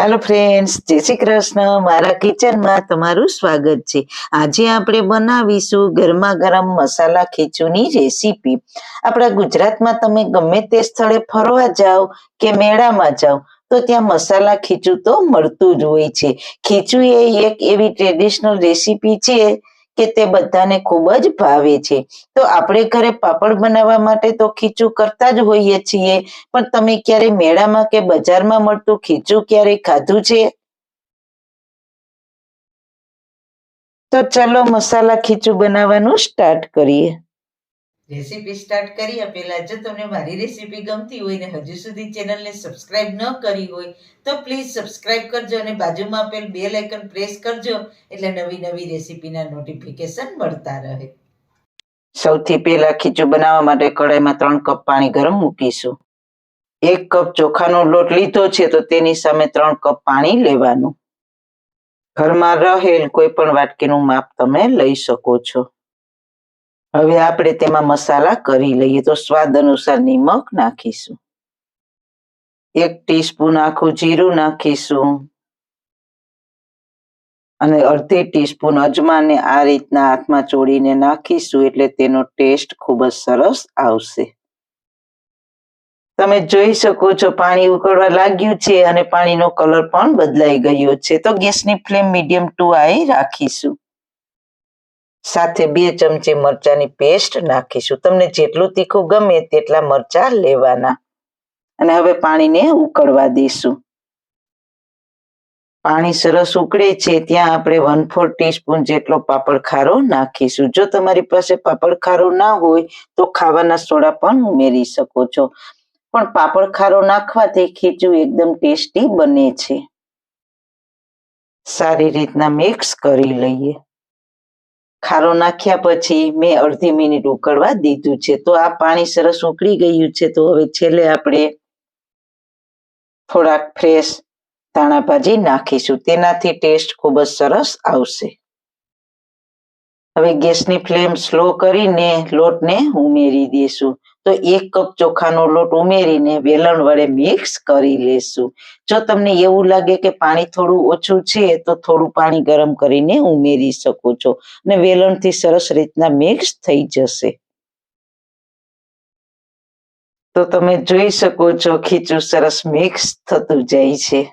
Hello friends, जय श्री कृष्ण। मारा kitchen में तमारू स्वागत है। आज आपणे बनावीशुं गरमा गरम मसाला खीचूनी रेसिपी। आपणा गुजरात में तमे गमे ते स्थळे फरवा जाओ के मेळा में जाओ तो त्यां मसाला खीचू तो मळतुं ज होय छे। खीचू ए एक एवी ट्रेडिशनल रेसिपी छे કે તે બધાને ખૂબ જ ભાવે છે। તો આપણે ઘરે પાપડ બનાવવા માટે તો ખીચું કરતા જ હોઈએ છીએ, પણ તમે ક્યારે મેળામાં કે બજારમાં મળતું ખીચું ક્યારે ખાધું છે? તો ચલો મસાલા ખીચું બનાવવાનું સ્ટાર્ટ કરીએ। રેસીપી સ્ટાર્ટ કર્યા પહેલા જો તમને મારી રેસીપી ગમતી હોય ને હજુ સુધી ચેનલને સબસ્ક્રાઇબ ન કરી હોય તો પ્લીઝ સબસ્ક્રાઇબ કરજો અને બાજુમાં આપેલ બેલ આઇકન પ્રેસ કરજો એટલે નવી નવી રેસીપીના નોટિફિકેશન મળતા રહે। સૌથી પહેલા ખીચું બનાવવા માટે કઢાઈમાં 3 કપ પાણી ગરમ મૂકીશું। 1 કપ ચોખાનો લોટ લીધો છે તો તેની સામે 3 કપ પાણી લેવાનું। ઘરમાં રહેલ કોઈ પણ વાટકીનું માપ તમે લઈ શકો છો। હવે આપણે તેમાં મસાલા કરી લઈએ તો સ્વાદ અનુસાર નિમક નાખીશું। 1 ટીસ્પૂન આખું જીરું નાખીશું અને અડધી ટીસ્પૂન અજમાને આ રીતના હાથમાં ચોળીને નાખીશું એટલે તેનો ટેસ્ટ ખૂબ જ સરસ આવશે। તમે જોઈ શકો છો પાણી ઉકળવા લાગ્યું છે અને પાણીનો કલર પણ બદલાઈ ગયો છે તો ગેસની ફ્લેમ મીડિયમ ટુ હાઈ રાખીશું। સાથે 2 ચમચી મરચાની પેસ્ટ નાખીશું। તમને જેટલું તીખું ગમે તેટલા મરચા લેવાના અને હવે પાણીને ઉકળવા દઈશું। પાણી સરસ ઉકળે છે ત્યાં આપણે 1/4 ટીસ્પૂન જેટલો પાપડ ખારો નાખીશું। જો તમારી પાસે પાપડ ખારો ના હોય તો ખાવાના સોડા પણ ઉમેરી શકો છો, પણ પાપડ ખારો નાખવાથી ખીચું એકદમ ટેસ્ટી બને છે। સારી રીતના મિક્સ કરી લઈએ। ખારો નાખ્યા પછી મેં અડધી મિનિટ ઉકળવા દીધું છે તો આ પાણી સરસ ઉકળી ગયું છે તો હવે છેલ્લે આપણે થોડાક ફ્રેશ ધાણા ભાજી નાખીશું, તેનાથી ટેસ્ટ ખૂબ જ સરસ આવશે। હવે ગેસની ફ્લેમ સ્લો કરીને લોટને ઉમેરી દઈશું તો 1 કપ ચોખાનો લોટ ઉમેરીને વેલણ વડે મિક્સ કરી લેશું। જો તમને એવું લાગે કે પાણી થોડું ઓછું છે તો થોડું પાણી ગરમ કરીને ઉમેરી શકો છો અને વેલણથી સરસ રીતના મિક્સ થઈ જશે। તો તમે જોઈ શકો છો ખીચું સરસ મિક્સ થતું જાય છે।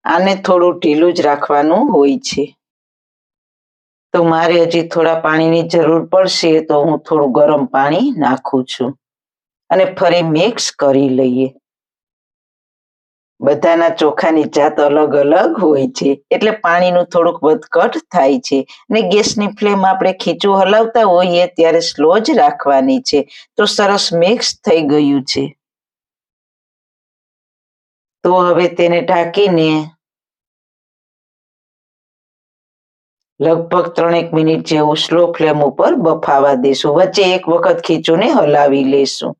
આને થોડું ઢીલું જ રાખવાનું હોય છે તો મારે હજી થોડા પાણીની જરૂર પડશે તો હું થોડું ગરમ પાણી નાખું છું અને ફરી મિક્સ કરી લઈએ। બધાના ચોખાની જાત અલગ અલગ હોય છે એટલે પાણીનું થોડુંક વધઘટ થાય છે અને ગેસની ફ્લેમ આપણે ખીચું હલાવતા હોઈએ ત્યારે સ્લો જ રાખવાની છે તો સરસ મિક્સ થઈ ગયું છે। તો હવે તેને ઢાંકીને લગભગ 3 મિનિટ જેવું સ્લો ફ્લેમ ઉપર બફાવા દેશું। વચ્ચે એક વખત ખીચુને હલાવી લેશું।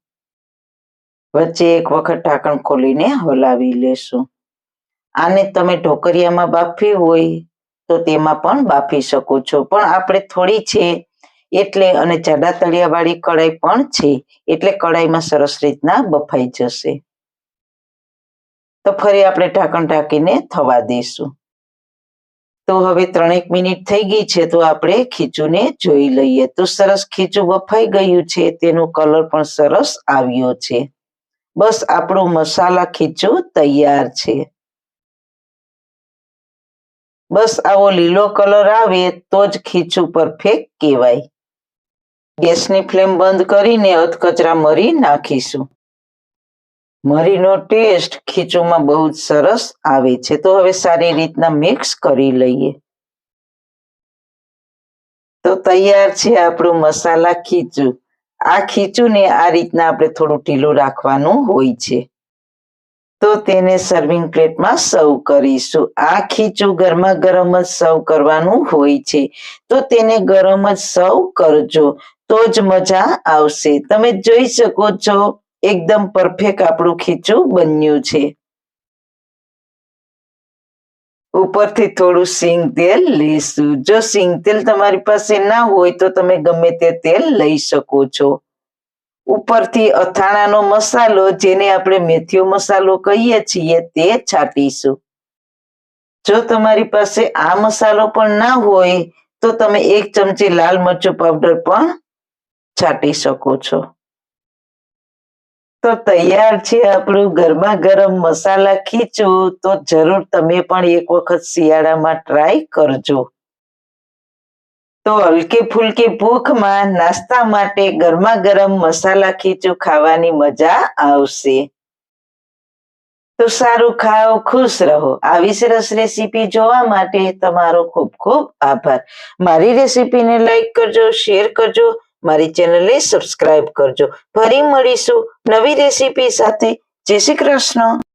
વચ્ચે એક વખત ઢાંકણ ખોલીને હલાવી લેશું। આને તમે ઢોકરિયામાં બાફવી હોય તો તેમાં પણ બાફી શકો છો, પણ આપણે થોડી છે એટલે અને જાડા તળિયાવાળી કઢાઈ પણ છે એટલે કઢાઈમાં સરસ રીતના બફાઈ જશે। તો ફરી આપણે ઢાંકણ ઢાંકીને થવા દઈશું। તો હવે 3 મિનિટ થઈ ગઈ છે તો આપણે ખીચુને જોઈ લઈએ તો સરસ ખીચું બફાઈ ગયું છે, તેનો કલર પણ સરસ આવ્યો છે। બસ આપણું મસાલા ખીચું તૈયાર છે। બસ આવો લીલો કલર આવે તો જ ખીચું પરફેક્ટ કહેવાય। ગેસની ફ્લેમ બંધ કરીને અધકચરા મરી નાખીશું। મરીનો ટેસ્ટ ખીચુમાં બહુ જ સરસ આવે છે તો હવે સારી રીતના મિક્સ કરી લઈએ। તો તૈયાર છે આપણું મસાલા ખીચું। આ ખીચુંને આ રીતના આપણે થોડું ઢીલું રાખવાનું હોય છે તો તેને સર્વિંગ પ્લેટમાં સર્વ કરીશું। આ ખીચું ગરમા ગરમ જ સર્વ કરવાનું હોય છે તો તેને ગરમ જ સર્વ કરજો તો જ મજા આવશે। તમે જોઈ શકો છો એકદમ પરફેક્ટ આપણું ખીચું બન્યું છે। ઉપરથી થોડું સિંગ તેલ લઈશું। જો સિંગ તેલ તમારી પાસે ના હોય તો તમે ગમે તે તેલ લઈ શકો છો। ઉપરથી અથાણાનો મસાલો, જેને આપણે મેથીયો મસાલો કહીએ છીએ, તે છાંટીશું. જો તમારી પાસે આ મસાલો પણ ના હોય તો તમે 1 ચમચી લાલ મરચું પાવડર પણ છાંટી શકો છો. તો તૈયાર છે આપણું ગરમા ગરમ મસાલા ખીચું. તો જરૂર તમે પણ એક વખત શિયાળામાં ટ્રાય કરજો. તો હલકી ફુલકી ભૂખમાં નાસ્તા માટે ગરમા ગરમ મસાલા ખીચું ખાવાની મજા આવશે. તો સારું ખાઓ, ખુશ રહો. આવી સરસ રેસીપી જોવા માટે તમારો ખૂબ ખૂબ આભાર. મારી રેસીપીને લાઈક કરજો, શેર કરજો, મારી ચેનલને સબસ્ક્રાઇબ કરજો. ફરી મળીશું નવી રેસીપી સાથે. જય શ્રી કૃષ્ણ.